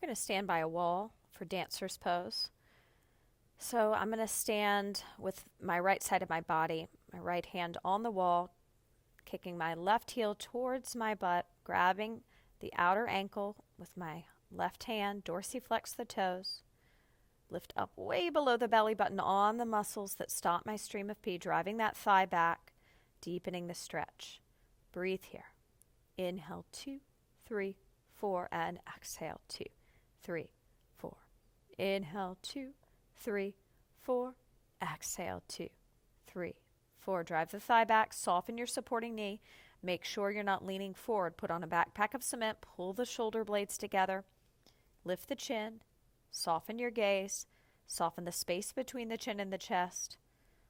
We're going to stand by a wall for dancer's pose. So I'm going to stand with my right side of my body, my right hand on the wall, kicking my left heel towards my butt, grabbing the outer ankle with my left hand, dorsiflex the toes, lift up way below the belly button on the muscles that stop my stream of pee, driving that thigh back, deepening the stretch. Breathe here. Inhale, 2, 3, 4, and exhale, 2, 3, 4. Inhale, 2, 3, 4. Exhale, 2, 3, 4. Drive the thigh back, soften your supporting knee. Make sure you're not leaning forward. Put on a backpack of cement, pull the shoulder blades together, lift the chin, soften your gaze, soften the space between the chin and the chest.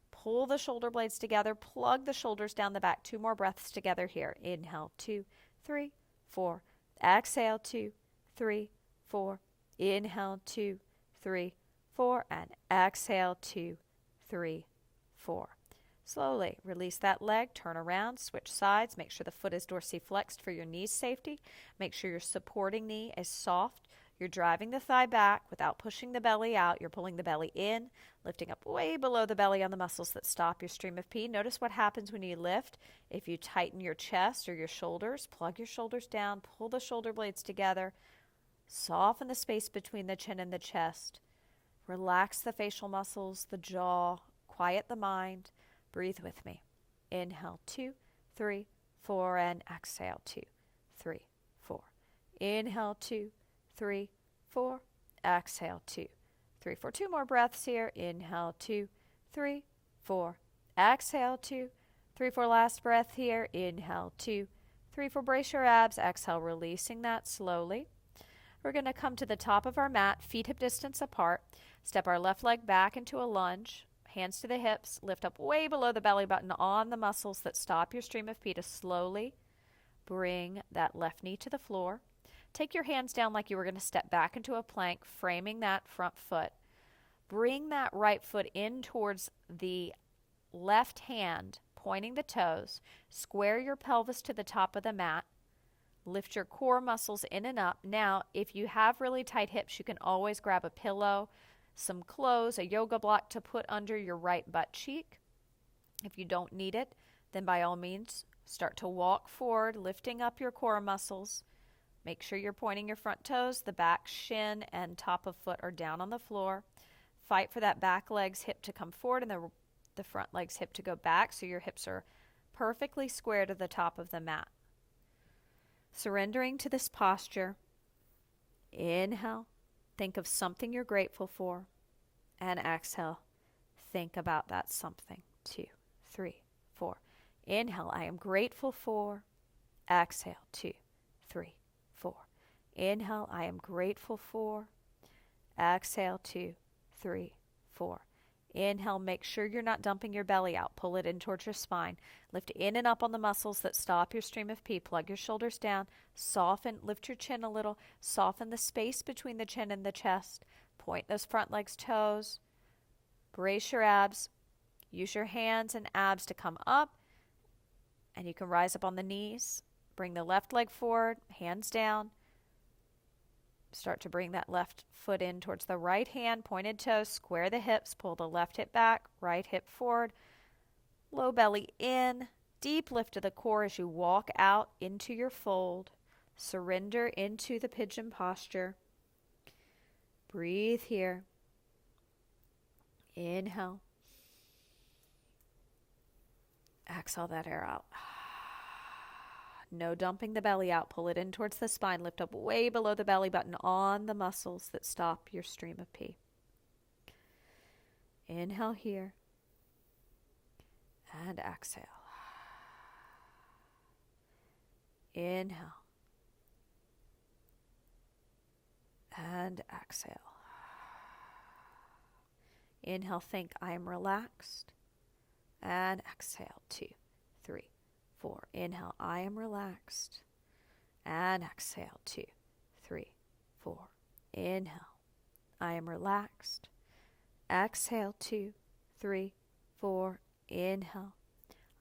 Pull the shoulder blades together, plug the shoulders down the back. 2 more breaths together here. Inhale, 2, 3, 4. Exhale, 2, 3, 4. Inhale, 2, 3, 4. And exhale, 2, 3, 4. Slowly release that leg, turn around, switch sides. Make sure the foot is dorsiflexed for your knee safety. Make sure your supporting knee is soft. You're driving the thigh back without pushing the belly out. You're pulling the belly in, lifting up way below the belly on the muscles that stop your stream of pee. Notice what happens when you lift. If you tighten your chest or your shoulders, plug your shoulders down, pull the shoulder blades together, soften the space between the chin and the chest. Relax the facial muscles, the jaw, quiet the mind. Breathe with me. Inhale, 2, 3, 4, and exhale, 2, 3, 4. Inhale, 2, 3, 4. Exhale, 2, 3, 4. 2 more breaths here. Inhale, 2, 3, 4. Exhale, 2, 3, 4. Last breath here. Inhale, 2, 3, 4. Brace your abs. Exhale, releasing that slowly. We're going to come to the top of our mat, feet hip distance apart. Step our left leg back into a lunge. Hands to the hips, lift up way below the belly button on the muscles that stop your stream of pee to slowly bring that left knee to the floor. Take your hands down like you were going to step back into a plank, framing that front foot. Bring that right foot in towards the left hand, pointing the toes. Square your pelvis to the top of the mat. Lift your core muscles in and up. Now, if you have really tight hips, you can always grab a pillow, some clothes, a yoga block to put under your right butt cheek. If you don't need it, then by all means, start to walk forward, lifting up your core muscles. Make sure you're pointing your front toes. The back shin and top of foot are down on the floor. Fight for that back leg's hip to come forward and the front leg's hip to go back so your hips are perfectly square to the top of the mat. Surrendering to this posture. Inhale. Think of something you're grateful for. And exhale. Think about that something. 2, 3, 4. Inhale, I am grateful for. Exhale, 2, 3, 4. Inhale, I am grateful for. Exhale, 2, 3, 4. Inhale, make sure you're not dumping your belly out. Pull it in towards your spine. Lift in and up on the muscles that stop your stream of pee. Plug your shoulders down. Soften, lift your chin a little. Soften the space between the chin and the chest. Point those front legs, toes. Brace your abs. Use your hands and abs to come up. And you can rise up on the knees. Bring the left leg forward, hands down. Start to bring that left foot in towards the right hand, pointed toes, square the hips, pull the left hip back, right hip forward, low belly in, deep lift of the core as you walk out into your fold. Surrender into the pigeon posture. Breathe here. Inhale. Exhale that air out. No dumping the belly out. Pull it in towards the spine. Lift up way below the belly button on the muscles that stop your stream of pee. Inhale here. And exhale. Inhale. And exhale. Inhale, think I am relaxed. And exhale, 2, 3, 4. Inhale, I am relaxed. And exhale, 2, 3, 4. Inhale, I am relaxed. Exhale, 2, 3, 4. Inhale,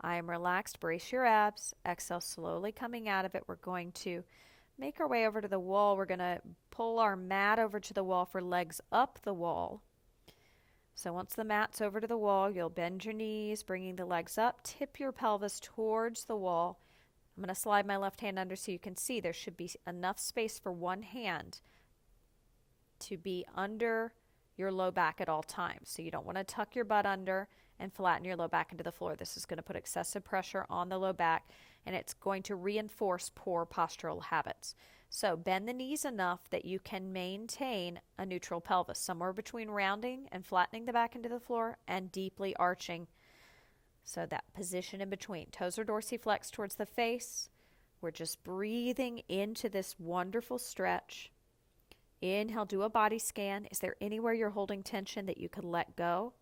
I am relaxed. Brace your abs. Exhale, slowly coming out of it. We're going to make our way over to the wall. We're going to pull our mat over to the wall for legs up the wall. So once the mat's over to the wall, you'll bend your knees, bringing the legs up, tip your pelvis towards the wall. I'm going to slide my left hand under so you can see there should be enough space for one hand to be under your low back at all times. So you don't want to tuck your butt under and flatten your low back into the floor. This is going to put excessive pressure on the low back, and it's going to reinforce poor postural habits. So bend the knees enough that you can maintain a neutral pelvis, somewhere between rounding and flattening the back into the floor and deeply arching. So that position in between. Toes are dorsiflexed towards the face. We're just breathing into this wonderful stretch. Inhale, do a body scan. Is there anywhere you're holding tension that you could let go?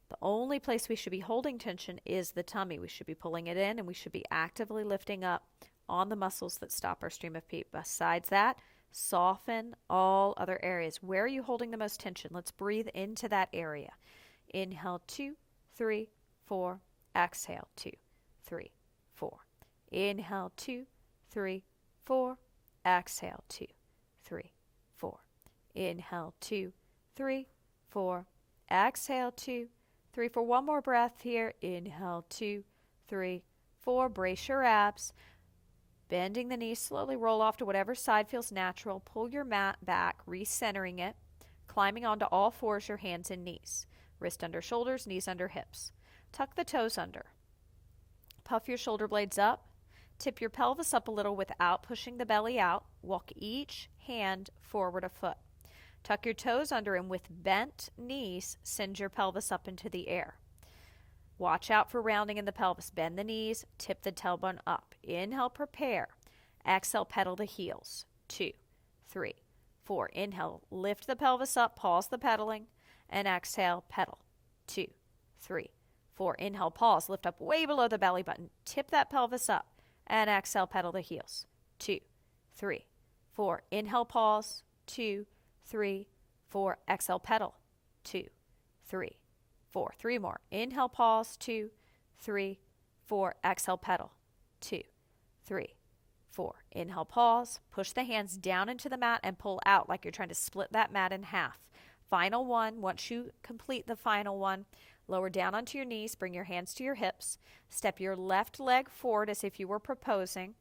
The only place we should be holding tension is the tummy. We should be pulling it in, and we should be actively lifting up on the muscles that stop our stream of pee. Besides that, soften all other areas. Where are you holding the most tension? Let's breathe into that area. Inhale, 2, 3, 4. Exhale, 2, 3, 4. Inhale, 2, 3, 4. Exhale, 2, 3, 4. Inhale, 2, 3, 4. Exhale, 2, 3, 4. One more breath here. Inhale, 2, 3, 4. Brace your abs. Bending the knees, slowly roll off to whatever side feels natural. Pull your mat back, recentering it. Climbing onto all fours, your hands and knees. Wrist under shoulders, knees under hips. Tuck the toes under. Puff your shoulder blades up. Tip your pelvis up a little without pushing the belly out. Walk each hand forward a foot. Tuck your toes under, and with bent knees, send your pelvis up into the air. Watch out for rounding in the pelvis. Bend the knees, tip the tailbone up. Inhale, prepare. Exhale, pedal the heels. 2, 3, 4. Inhale, lift the pelvis up, pause the pedaling, and exhale, pedal. 2, 3, 4. Inhale, pause, lift up way below the belly button. Tip that pelvis up, and exhale, pedal the heels. 2, 3, 4. Inhale, pause. 2, 3, 4. Exhale, pedal. 2, 3, 4. 3 more. Inhale, pause. 2, 3, 4. Exhale, pedal. 2, 3, 4. Inhale, pause. Push the hands down into the mat and pull out like you're trying to split that mat in half. Final one. Once you complete the final one, lower down onto your knees. Bring your hands to your hips. Step your left leg forward as if you were proposing.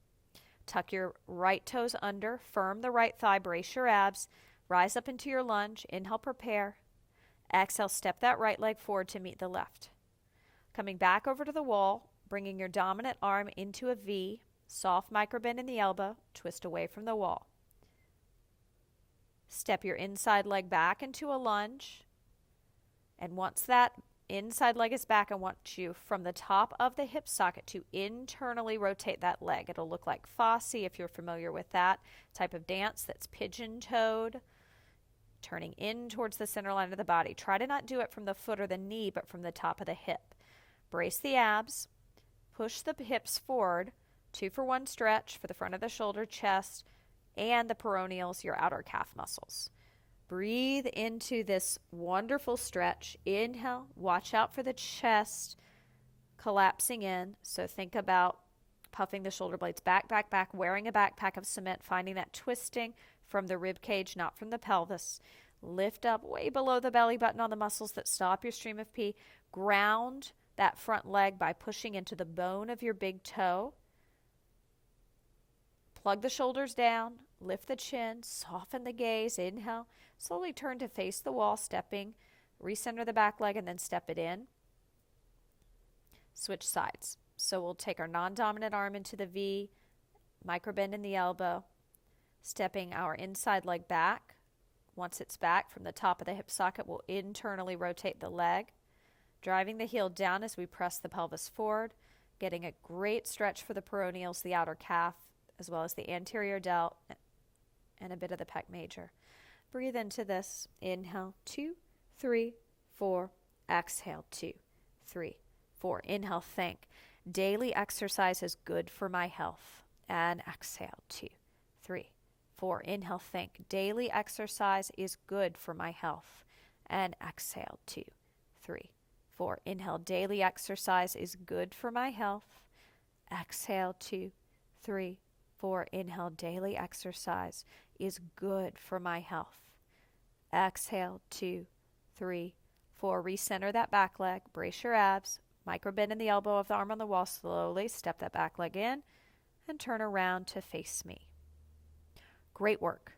Tuck your right toes under. Firm the right thigh. Brace your abs. Rise up into your lunge. Inhale, prepare. Exhale, step that right leg forward to meet the left. Coming back over to the wall, bringing your dominant arm into a V, soft microbend in the elbow, twist away from the wall. Step your inside leg back into a lunge. And once that inside leg is back, I want you from the top of the hip socket to internally rotate that leg. It'll look like Fosse if you're familiar with that type of dance. That's pigeon-toed, turning in towards the center line of the body. Try to not do it from the foot or the knee, but from the top of the hip. Brace the abs. Push the hips forward. 2 for 1 stretch for the front of the shoulder, chest, and the peroneals, your outer calf muscles. Breathe into this wonderful stretch. Inhale. Watch out for the chest collapsing in. So think about puffing the shoulder blades back, back, back, wearing a backpack of cement, finding that twisting from the rib cage, not from the pelvis. Lift up way below the belly button on the muscles that stop your stream of pee. Ground that front leg by pushing into the bone of your big toe. Plug the shoulders down, lift the chin, soften the gaze. Inhale. Slowly turn to face the wall, stepping. Recenter the back leg and then step it in. Switch sides. So we'll take our non-dominant arm into the V, microbend in the elbow, stepping our inside leg back. Once it's back, from the top of the hip socket, we'll internally rotate the leg, driving the heel down as we press the pelvis forward, getting a great stretch for the peroneals, the outer calf, as well as the anterior delt, and a bit of the pec major. Breathe into this. Inhale, 2, 3, 4. Exhale, 2, 3, 4. Inhale, think. Daily exercise is good for my health. And exhale, 2, 3, 4. Inhale, think. Daily exercise is good for my health. And exhale, 2, 3, 4. Inhale, daily exercise is good for my health. Exhale, 2, 3, 4, inhale, daily exercise is good for my health. Exhale, 2, 3, 4, recenter that back leg, brace your abs, micro bend in the elbow of the arm on the wall, slowly step that back leg in and turn around to face me. Great work.